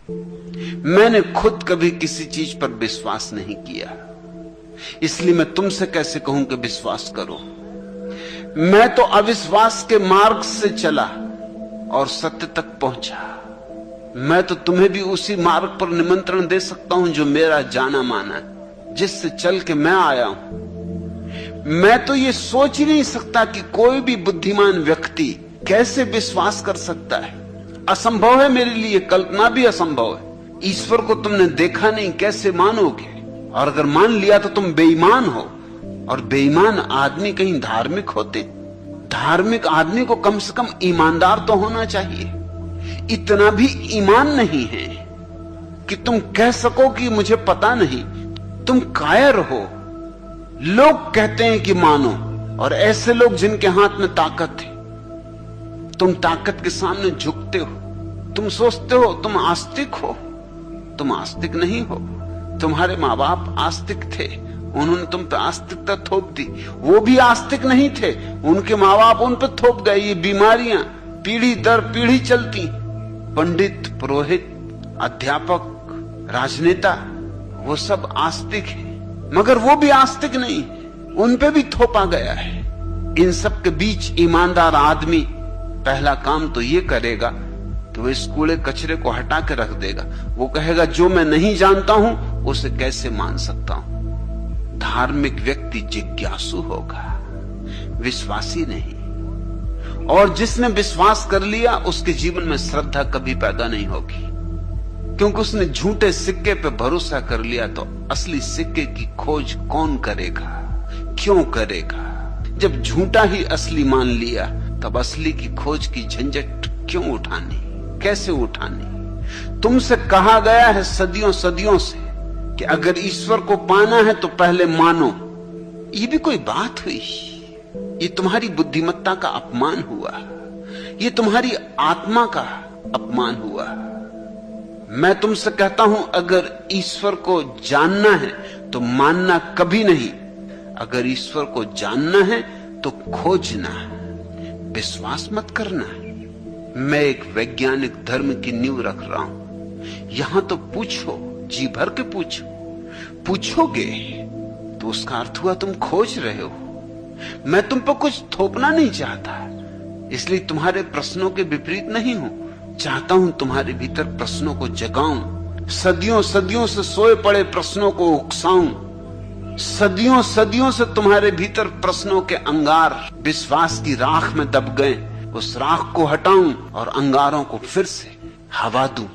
मैंने खुद कभी किसी चीज पर विश्वास नहीं किया, इसलिए मैं तुमसे कैसे कहूं कि विश्वास करो। मैं तो अविश्वास के मार्ग से चला और सत्य तक पहुंचा। मैं तो तुम्हें भी उसी मार्ग पर निमंत्रण दे सकता हूं जो मेरा जाना माना है, जिससे चल के मैं आया हूं। मैं तो ये सोच ही नहीं सकता कि कोई भी बुद्धिमान व्यक्ति कैसे विश्वास कर सकता है। असंभव है मेरे लिए, कल्पना भी असंभव है। ईश्वर को तुमने देखा नहीं, कैसे मानोगे? और अगर मान लिया तो तुम बेईमान हो, और बेईमान आदमी कहीं धार्मिक होते? धार्मिक आदमी को कम से कम ईमानदार तो होना चाहिए। इतना भी ईमान नहीं है कि तुम कह सको कि मुझे पता नहीं। तुम कायर हो। लोग कहते हैं कि मानो, और ऐसे लोग जिनके हाथ में ताकत है, तुम ताकत के सामने झुकते हो। तुम सोचते हो तुम आस्तिक हो। तुम आस्तिक नहीं हो। तुम्हारे माँ बाप आस्तिक थे, उन्होंने तुम पे आस्तिकता थोप दी। वो भी आस्तिक नहीं थे, उनके माँ बाप उन पे थोप गए। ये बीमारियां पीढ़ी दर पीढ़ी चलती। पंडित, पुरोहित, अध्यापक, राजनेता, वो सब आस्तिक है, मगर वो भी आस्तिक नहीं, उन पे भी थोपा गया है। इन सब के बीच ईमानदार आदमी पहला काम तो ये करेगा कि वो इस कूड़े कचरे को हटा के रख देगा। वो कहेगा जो मैं नहीं जानता हूं उसे कैसे मान सकता हूं। धार्मिक व्यक्ति जिज्ञासु होगा, विश्वासी नहीं। और जिसने विश्वास कर लिया उसके जीवन में श्रद्धा कभी पैदा नहीं होगी, क्योंकि उसने झूठे सिक्के पे भरोसा कर लिया। तो असली सिक्के की खोज कौन करेगा, क्यों करेगा? जब झूठा ही असली मान लिया तब असली की खोज की झंझट क्यों उठानी, कैसे उठानी? तुमसे कहा गया है सदियों सदियों से कि अगर ईश्वर को पाना है तो पहले मानो। ये भी कोई बात हुई? ये तुम्हारी बुद्धिमत्ता का अपमान हुआ, ये तुम्हारी आत्मा का अपमान हुआ। मैं तुमसे कहता हूं अगर ईश्वर को जानना है तो मानना कभी नहीं। अगर ईश्वर को जानना है तो खोजना, विश्वास मत करना। मैं एक वैज्ञानिक धर्म की नींव रख रहा हूं। यहां तो पूछो, जी भर के पूछो। पूछोगे तो उसका अर्थ हुआ तुम खोज रहे हो। मैं तुम पर कुछ थोपना नहीं चाहता, इसलिए तुम्हारे प्रश्नों के विपरीत नहीं हूं। चाहता हूं तुम्हारे भीतर प्रश्नों को जगाऊं, सदियों सदियों से सोए पड़े प्रश्नों को उकसाऊं। सदियों सदियों से तुम्हारे भीतर प्रश्नों के अंगार विश्वास की राख में दब गए, उस राख को हटाऊं और अंगारों को फिर से हवा दूं।